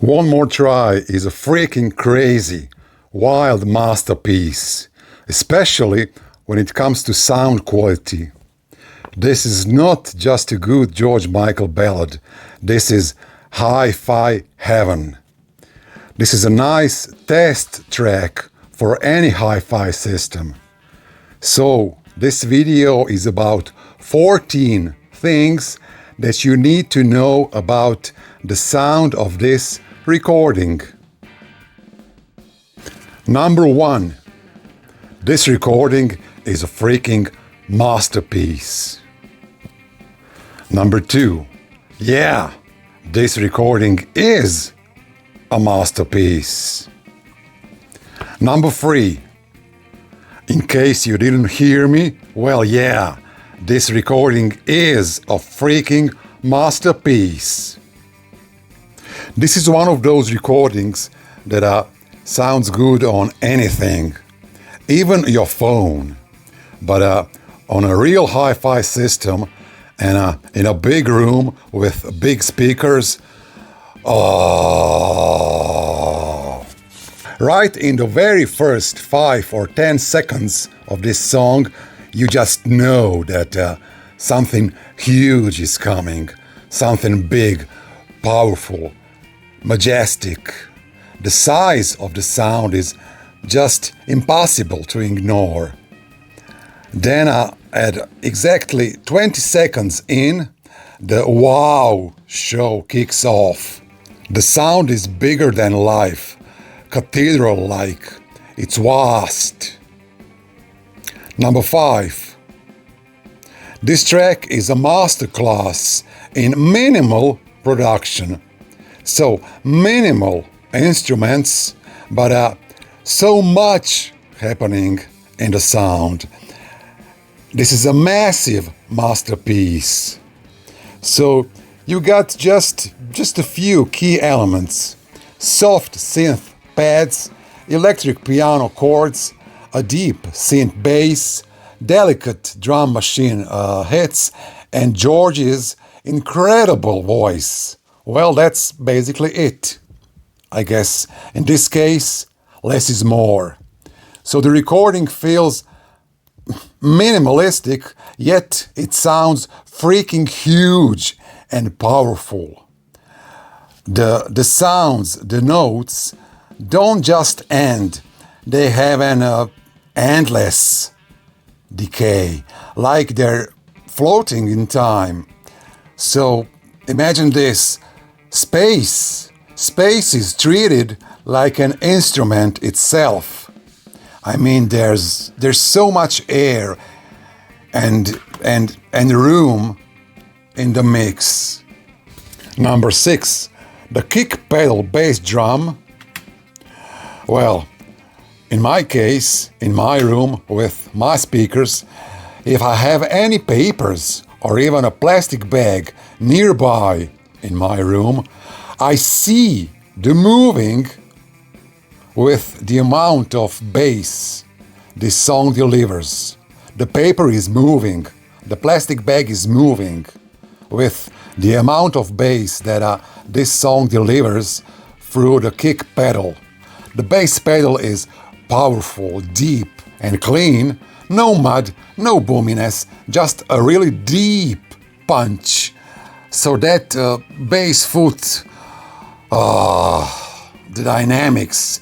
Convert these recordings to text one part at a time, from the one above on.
One More Try is a freaking crazy, wild masterpiece, especially when it comes to sound quality. This is not just a good George Michael ballad, this is hi-fi heaven. This is a nice test track for any hi-fi system. So, this video is about 14 things that you need to know about the sound of this recording. Number 1. This recording is a freaking masterpiece. Number 2. Yeah, this recording is a masterpiece. Number 3. In case you didn't hear me, well, yeah, this recording is a freaking masterpiece. This is one of those recordings that sounds good on anything, even your phone. But on a real hi-fi system and in a big room with big speakers, right in the very first 5 or 10 seconds of this song, you just know that something huge is coming, something big, powerful, majestic. The size of the sound is just impossible to ignore. Then at exactly 20 seconds in, the wow show kicks off. The sound is bigger than life, cathedral-like. It's vast. Number 5. This track is a masterclass in minimal production. So, minimal instruments, but so much happening in the sound. This is a massive masterpiece. So, you got just a few key elements. Soft synth pads, electric piano chords, a deep synth bass, delicate drum machine hits, and George's incredible voice. Well, that's basically it. I guess in this case, less is more. So the recording feels minimalistic, yet it sounds freaking huge and powerful. The sounds, the notes, don't just end. They have an endless decay, like they're floating in time. So imagine this. Space is treated like an instrument itself. I mean, there's so much air and room in the mix. Number 6, the kick pedal bass drum. Well, in my case, in my room with my speakers, if I have any papers or even a plastic bag nearby in my room, I see the moving with the amount of bass this song delivers. The paper is moving, the plastic bag is moving with the amount of bass that this song delivers through the kick pedal. The bass pedal is powerful, deep and clean, no mud, no boominess, just a really deep punch. So that bass foot, the dynamics,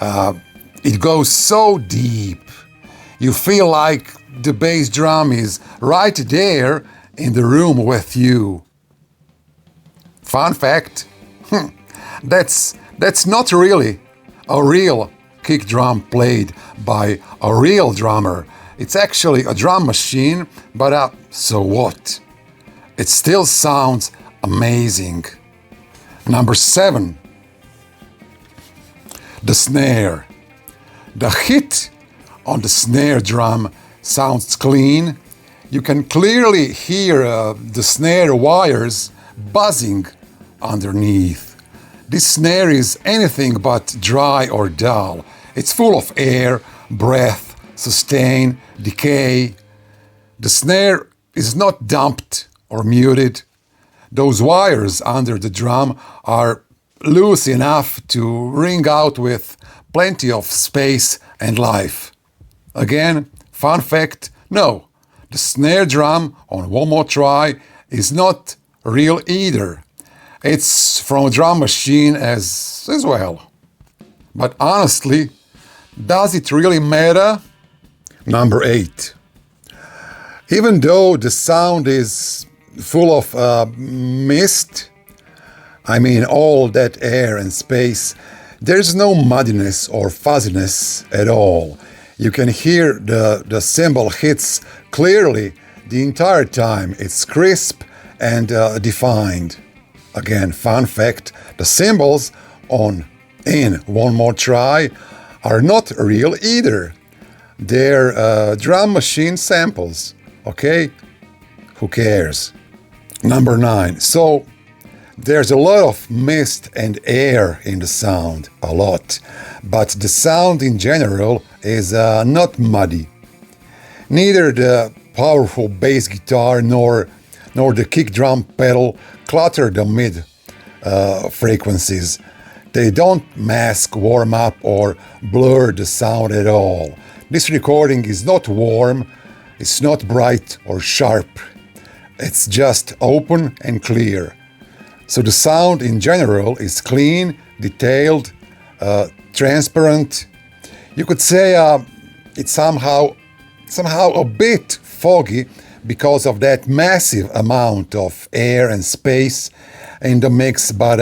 it goes so deep. You feel like the bass drum is right there in the room with you. Fun fact, that's not really a real kick drum played by a real drummer. It's actually a drum machine, but so what? It still sounds amazing. Number 7. The snare. The hit on the snare drum sounds clean. You can clearly hear the snare wires buzzing underneath. This snare is anything but dry or dull. It's full of air, breath, sustain, decay. The snare is not dumped or muted. Those wires under the drum are loose enough to ring out with plenty of space and life. Again, fun fact, no, the snare drum on One More Try is not real either. It's from a drum machine as well. But honestly, does it really matter? Number 8. Even though the sound is full of mist, I mean all that air and space, there's no muddiness or fuzziness at all. You can hear the cymbal hits clearly the entire time. It's crisp and defined. Again, fun fact, the cymbals in One More Try are not real either. They're drum machine samples, okay? Who cares? Number 9. So, there's a lot of mist and air in the sound, a lot. But the sound in general is not muddy. Neither the powerful bass guitar nor the kick drum pedal clutter the mid frequencies. They don't mask, warm up, or blur the sound at all. This recording is not warm, it's not bright or sharp. It's just open and clear. So the sound in general is clean, detailed, transparent. You could say it's somehow a bit foggy because of that massive amount of air and space in the mix, but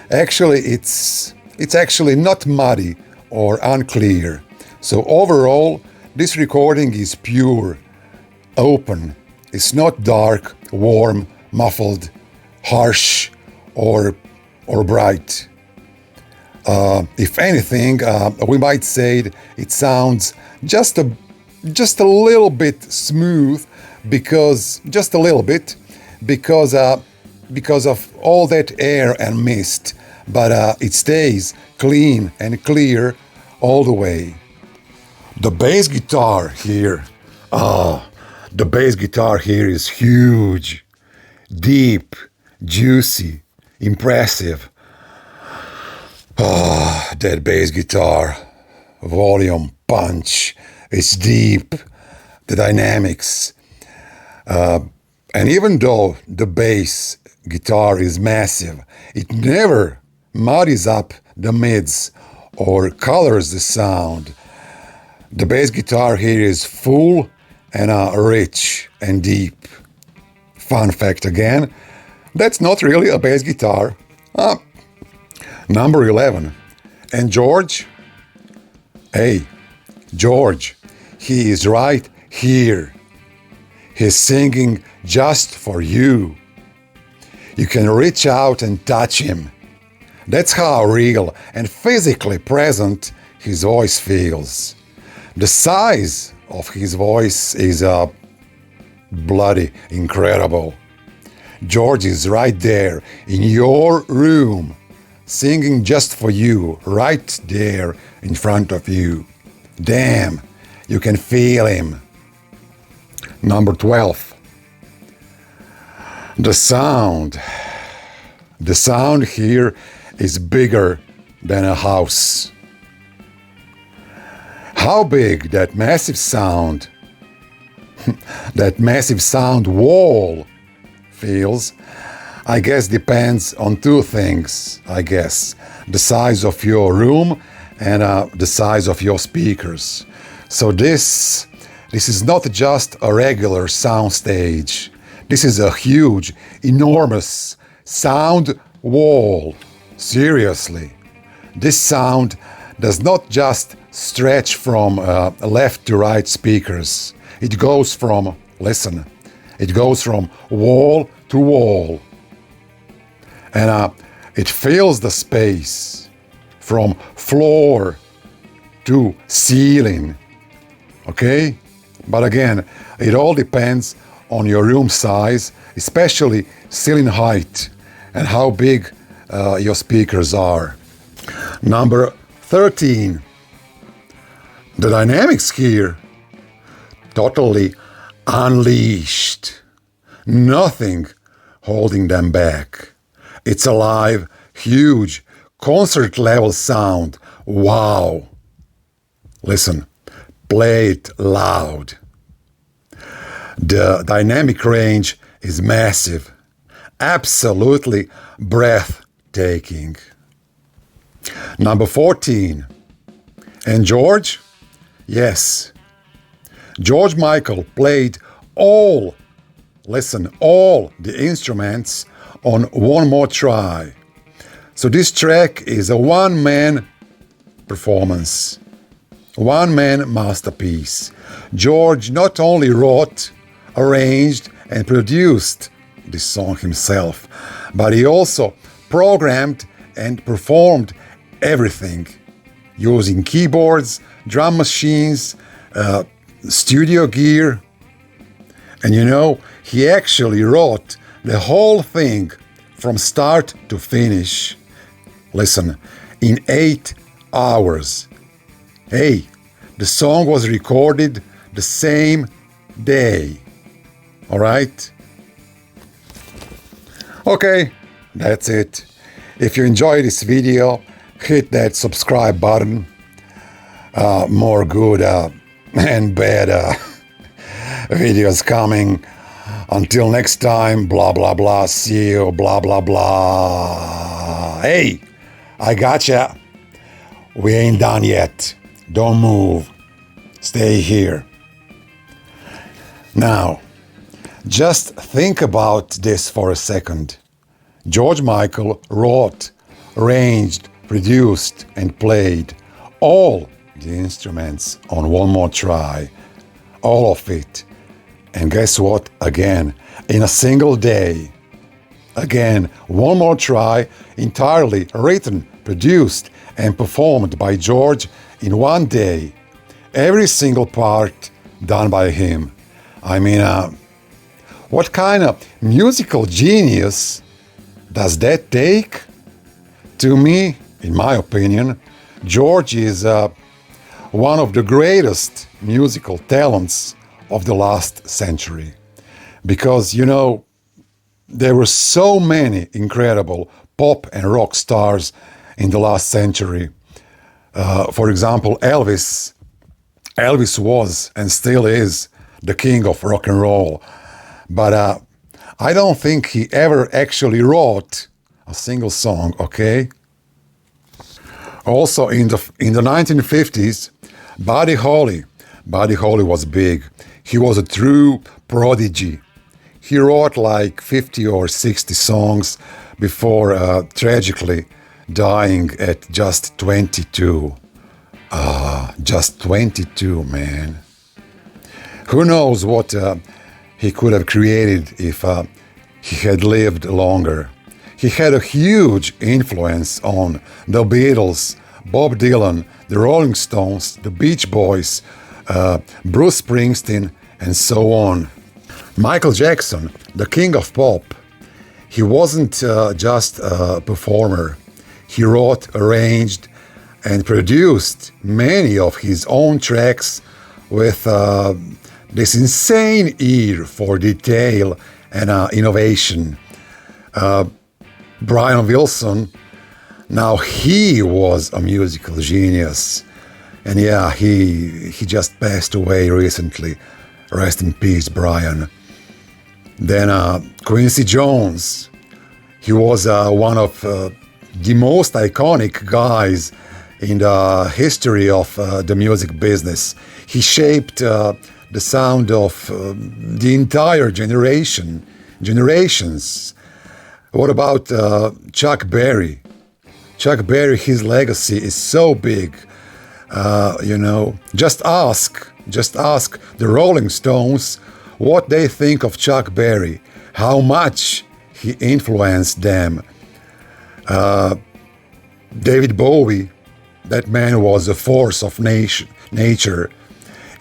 actually it's actually not muddy or unclear. So overall, this recording is pure, open. It's not dark, warm, muffled, harsh, or bright. If anything, we might say it sounds just a little bit smooth, because of all that air and mist, but it stays clean and clear all the way. The bass guitar here, is huge, deep, juicy, impressive. That bass guitar, volume, punch, it's deep, the dynamics. And even though the bass guitar is massive, it never muddies up the mids or colors the sound. The bass guitar here is full and rich and deep. Fun fact again, that's not really a bass guitar. Number 11. And George? Hey, George, he is right here. He's singing just for you. You can reach out and touch him. That's how real and physically present his voice feels. The size of his voice is bloody incredible. George is right there in your room, singing just for you, right there in front of you. Damn, you can feel him. Number 12. The sound here is bigger than a house. How big that massive sound wall feels, I guess depends on two things, the size of your room and the size of your speakers. So this is not just a regular soundstage. This is a huge, enormous sound wall. Seriously. This sound does not just stretch from left to right speakers. It goes from wall to wall. And it fills the space from floor to ceiling. Okay? But again, it all depends on your room size, especially ceiling height and how big your speakers are. Number 13. The dynamics here, totally unleashed. Nothing holding them back. It's alive, huge, concert level sound. Wow. Listen, play it loud. The dynamic range is massive, absolutely breathtaking. Number 14. And George? Yes. George Michael played all the instruments on One More Try. So this track is a one-man performance, one-man masterpiece. George not only wrote, arranged, and produced this song himself, but he also programmed and performed everything using keyboards, drum machines, studio gear. And you know, he actually wrote the whole thing from start to finish. Listen, in 8 hours. Hey, the song was recorded the same day. All right? Okay, that's it. If you enjoyed this video, hit that subscribe button. More good and bad videos coming. Until next time, blah, blah, blah. See you, blah, blah, blah. Hey, I gotcha. We ain't done yet. Don't move. Stay here. Now, just think about this for a second. George Michael wrote, arranged, produced, and played all the instruments on One More Try. All of it. And guess what? Again, in a single day. Again, One More Try, entirely written, produced, and performed by George in one day. Every single part done by him. I mean, what kind of musical genius does that take? To me, in my opinion, George is one of the greatest musical talents of the last century. Because, you know, there were so many incredible pop and rock stars in the last century. For example, Elvis. Elvis was and still is the king of rock and roll. But I don't think he ever actually wrote a single song, okay? Also in the 1950s, Buddy Holly was big. He was a true prodigy. He wrote like 50 or 60 songs before tragically dying at just 22. Just 22, man. Who knows what he could have created if he had lived longer. He had a huge influence on the Beatles, Bob Dylan, the Rolling Stones, the Beach Boys, Bruce Springsteen, and so on. Michael Jackson, the king of pop, he wasn't just a performer. He wrote, arranged, and produced many of his own tracks with this insane ear for detail and innovation. Brian Wilson, now he was a musical genius. And yeah, he just passed away recently. Rest in peace, Brian. Then Quincy Jones. He was one of the most iconic guys in the history of the music business. He shaped the sound of the entire generations. What about Chuck Berry? Chuck Berry, his legacy is so big. You know, just ask the Rolling Stones what they think of Chuck Berry, how much he influenced them. David Bowie, that man was a force of nature,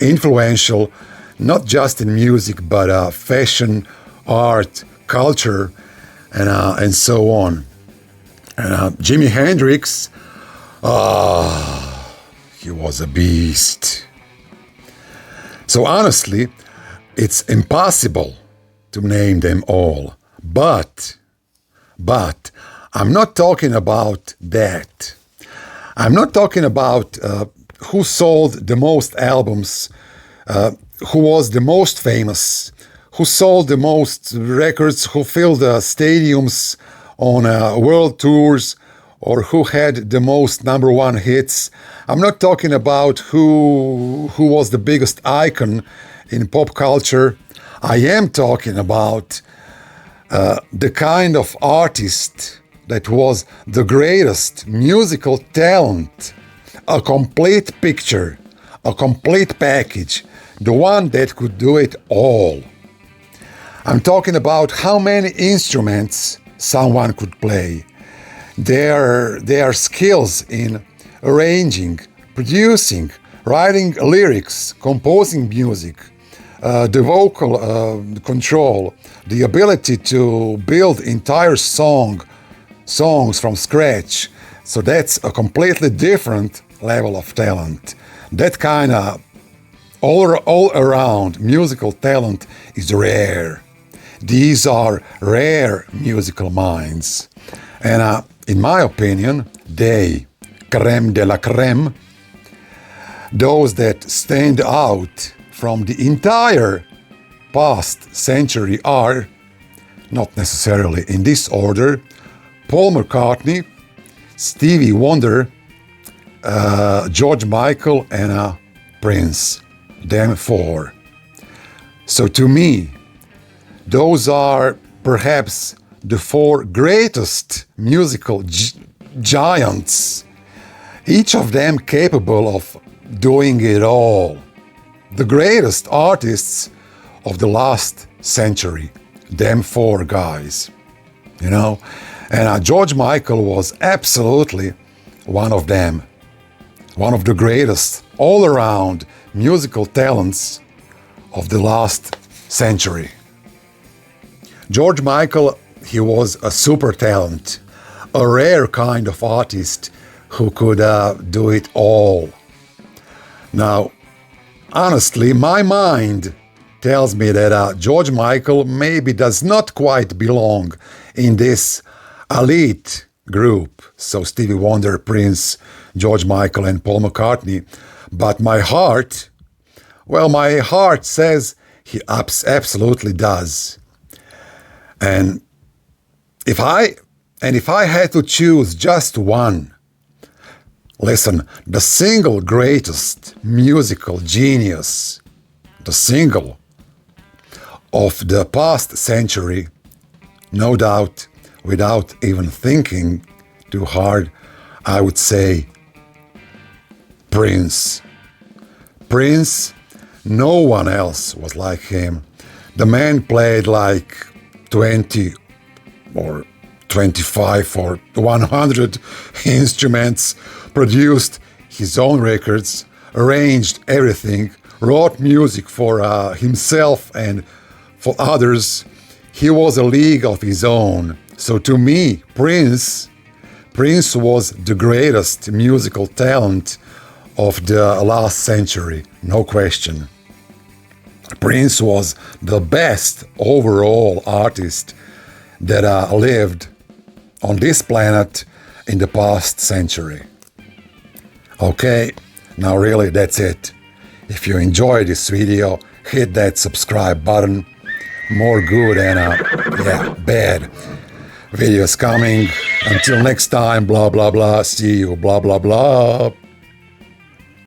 influential not just in music but fashion, art, culture, and so on. And Jimi Hendrix, he was a beast. So honestly, it's impossible to name them all. But I'm not talking about that. I'm not talking about who sold the most albums, who was the most famous, who sold the most records, who filled stadiums on world tours, or who had the most number one hits. I'm not talking about who was the biggest icon in pop culture. I am talking about the kind of artist that was the greatest musical talent, a complete picture, a complete package, the one that could do it all. I'm talking about how many instruments someone could play, their skills in arranging, producing, writing lyrics, composing music, the vocal control, the ability to build entire songs from scratch. So that's a completely different level of talent. That kind of all around musical talent is rare. These are rare musical minds. And in my opinion, they, crème de la crème, those that stand out from the entire past century are, not necessarily in this order, Paul McCartney, Stevie Wonder, George Michael, and Prince. Them four. So to me, those are perhaps the four greatest musical giants, each of them capable of doing it all. The greatest artists of the last century, them four guys, you know. And George Michael was absolutely one of them, one of the greatest all-around musical talents of the last century. George Michael, he was a super talent, a rare kind of artist who could do it all. Now, honestly, my mind tells me that George Michael maybe does not quite belong in this elite group. So Stevie Wonder, Prince, George Michael, and Paul McCartney. But my heart says he absolutely does. And if I had to choose just one, listen, the single greatest musical genius, the single of the past century, no doubt, without even thinking too hard, I would say Prince. Prince, no one else was like him. The man played like 20 or 25 or 100 instruments, produced his own records, arranged everything, wrote music for himself and for others. He was a league of his own. So to me, Prince was the greatest musical talent of the last century, no question. Prince was the best overall artist that lived on this planet in the past century. Okay, now really that's it. If you enjoyed this video, hit that subscribe button. More good and bad videos coming. Until next time, blah blah blah, see you, blah blah blah.